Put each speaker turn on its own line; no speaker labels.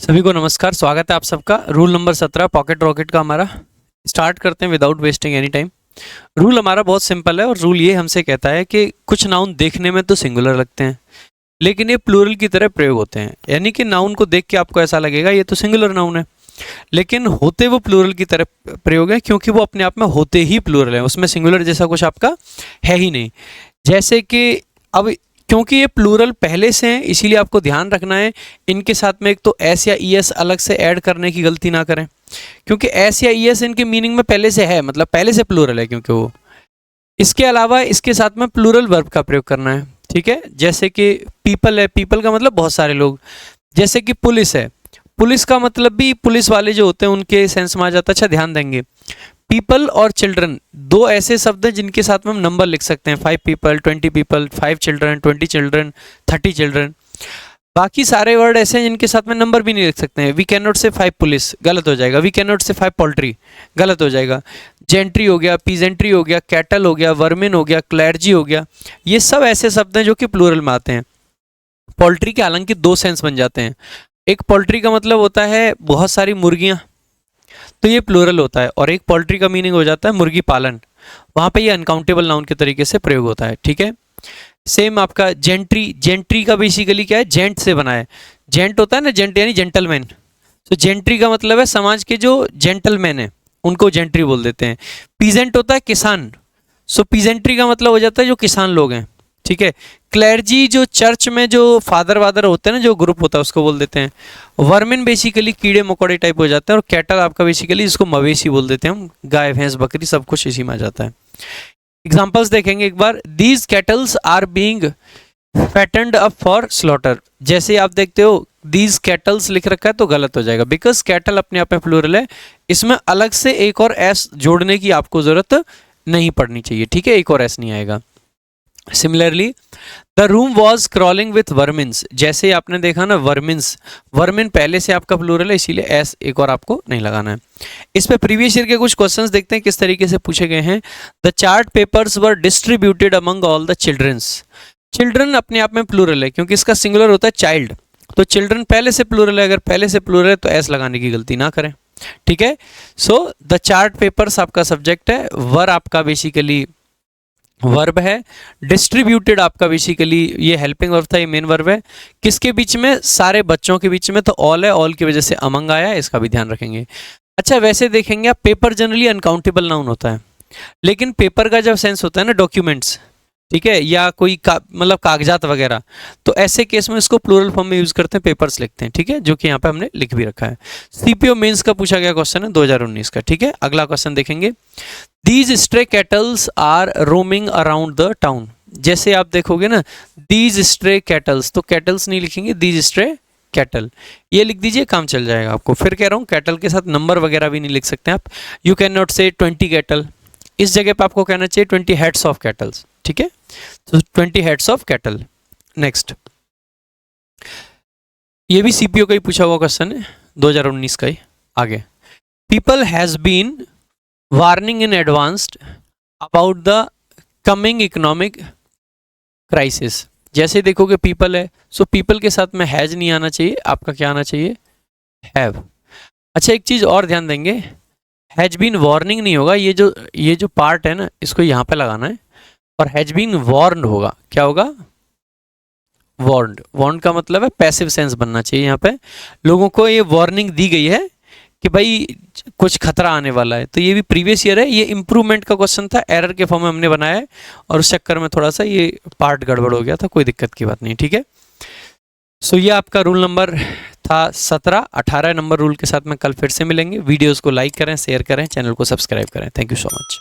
सभी को नमस्कार, स्वागत है आप सबका। रूल नंबर 17 पॉकेट रॉकेट का हमारा स्टार्ट करते हैं without wasting any time. Rule हमारा बहुत सिंपल है और रूल ये हमसे कहता है कि कुछ नाउन देखने में तो सिंगुलर लगते हैं लेकिन ये प्लूरल की तरह प्रयोग होते हैं। यानी कि नाउन को देख के आपको ऐसा लगेगा ये तो सिंगुलर नाउन है, लेकिन होते वो प्लूरल की तरह प्रयोग है क्योंकि वो अपने आप में होते ही प्लूरल है, उसमें सिंगुलर जैसा कुछ आपका है ही नहीं। जैसे कि अब क्योंकि ये प्लूरल पहले से हैं इसीलिए आपको ध्यान रखना है इनके साथ में एक तो एस या ई एस अलग से ऐड करने की गलती ना करें, क्योंकि एस या ई एस इनके मीनिंग में पहले से है, मतलब पहले से प्लूरल है क्योंकि वो। इसके अलावा इसके साथ में प्लूरल वर्ब का प्रयोग करना है, ठीक है। जैसे कि पीपल है, पीपल का मतलब बहुत सारे लोग। जैसे कि पुलिस है, पुलिस का मतलब भी पुलिस वाले जो होते हैं उनके सेंस में आ जाता है। अच्छा ध्यान देंगे, पीपल और चिल्ड्रन दो ऐसे शब्द हैं जिनके साथ में हम नंबर लिख सकते हैं। 5 people, 20 people, 5 children, 20 children, 30 children. बाकी सारे वर्ड ऐसे हैं जिनके साथ में नंबर भी नहीं लिख सकते हैं। वी कैन नॉट से 5 पुलिस, गलत हो जाएगा। वी कैन नॉट से 5 पोल्ट्री, गलत हो जाएगा। जेंट्री हो गया, पीजेंट्री हो गया, कैटल हो गया, वर्मिन हो गया, क्लर्जी हो गया, ये सब ऐसे शब्द हैं जो कि प्लूरल में आते हैं। पोल्ट्री के हालांकि दो सेंस बन जाते हैं। एक पोल्ट्री का मतलब होता है बहुत सारी मुर्गियां, तो ये प्लूरल होता है, और एक पोल्ट्री का मीनिंग हो जाता है मुर्गी पालन, वहां पे ये अनकाउंटेबल नाउन के तरीके से प्रयोग होता है, ठीक है। सेम आपका जेंट्री, जेंट्री का बेसिकली क्या है, जेंट से बना है। जेंट होता है ना, जेंट यानी जेंटलमैन, तो जेंट्री का मतलब है समाज के जो जेंटलमैन है उनको जेंट्री बोल देते हैं। पीजेंट होता है किसान, सो पीजेंट्री का मतलब हो जाता है जो किसान लोग हैं, ठीक है। क्लर्जी जो चर्च में जो फादर वादर होते हैं ना, जो ग्रुप होता है उसको बोल देते हैं। वर्मिन बेसिकली कीड़े मकोड़े टाइप हो जाते हैं, और कैटल आपका बेसिकली इसको मवेशी बोल देते हैं हम, गाय भैंस बकरी सब कुछ इसी में आ जाता है। एग्जाम्पल्स देखेंगे एक बार। These cattles are being fattened up for slaughter. जैसे आप देखते हो दीज कैटल्स लिख रखा है तो गलत हो जाएगा, बिकॉज कैटल अपने आप में प्लूरल है, इसमें अलग से एक और एस जोड़ने की आपको जरूरत नहीं पड़नी चाहिए, ठीक है। एक और एस नहीं आएगा। Similarly the room was crawling with vermins, जैसे आपने देखा ना वर्मिन्स, वर्मिन पहले से आपका प्लूरल है इसीलिए एस एक और आपको नहीं लगाना है। इस पे प्रीवियस ईयर के कुछ क्वेश्चंस देखते हैं किस तरीके से पूछे गए हैं। The chart papers were distributed among all the childrens. Children अपने आप में प्लूरल है क्योंकि इसका सिंगुलर होता है चाइल्ड, तो चिल्ड्रन पहले से प्लूरल है, अगर पहले से प्लूरल है तो एस लगाने की गलती ना करें, ठीक है। सो द चार्ट पेपर्स आपका सब्जेक्ट है, वर आपका बेसिकली वर्ब है, डिस्ट्रीब्यूटेड आपका बेसिकली ये हेल्पिंग वर्ब था, ये मेन वर्ब है। किसके बीच में, सारे बच्चों के बीच में, तो ऑल है, ऑल की वजह से अमंग आया है, इसका भी ध्यान रखेंगे। अच्छा वैसे देखेंगे आप, पेपर जनरली अनकाउंटेबल नाउन होता है, लेकिन पेपर का जब सेंस होता है ना डॉक्यूमेंट्स, ठीक है, या कोई मतलब कागजात वगैरह, तो ऐसे केस में इसको प्लूरल फॉर्म में यूज करते हैं, पेपर्स लिखते हैं, ठीक है, जो कि यहाँ पे हमने लिख भी रखा है। सीपीओ मेंस का पूछा गया क्वेश्चन है 2019 का, ठीक है। अगला क्वेश्चन देखेंगे। These stray cattles are roaming around the town. जैसे आप देखोगे ना दीज स्ट्रे कैटल्स, तो कैटल्स नहीं लिखेंगे, दीज स्ट्रे कैटल ये लिख दीजिए, काम चल जाएगा आपको। फिर कह रहा हूँ कैटल के साथ नंबर वगैरह भी नहीं लिख सकते आप। यू कैन नॉट से 20 कैटल, इस जगह पे आपको कहना चाहिए 20 हेड्स ऑफ कैटल्स, ठीक है। तो 20 हेड्स ऑफ कैटल। नेक्स्ट, ये भी सीपीओ का ही पूछा हुआ क्वेश्चन है 2019 का ही। आगे, people has been warning in advanced about the coming economic crisis. जैसे देखोगे पीपल है, सो पीपल के साथ में हैज नहीं आना चाहिए, आपका क्या आना चाहिए, हैव। अच्छा एक चीज और ध्यान देंगे, हैज बीन वार्निंग नहीं होगा, ये जो पार्ट है ना इसको यहाँ पे लगाना है, और हैज बीन वार्न्ड होगा, क्या होगा, वार्न्ड। वार्न्ड का मतलब है पैसिव सेंस बनना चाहिए, यहाँ पे लोगों को ये वार्निंग दी गई है कि भाई कुछ खतरा आने वाला है। तो ये भी प्रीवियस ईयर है, ये इंप्रूवमेंट का क्वेश्चन था, एरर के फॉर्म में हमने बनाया है, और उस चक्कर में थोड़ा सा ये पार्ट गड़बड़ हो गया था, कोई दिक्कत की बात नहीं, ठीक है। सो ये आपका रूल नंबर था 17। 18 नंबर रूल के साथ में कल फिर से मिलेंगे। वीडियोस को लाइक करें, शेयर करें, चैनल को सब्सक्राइब करें। Thank you so much.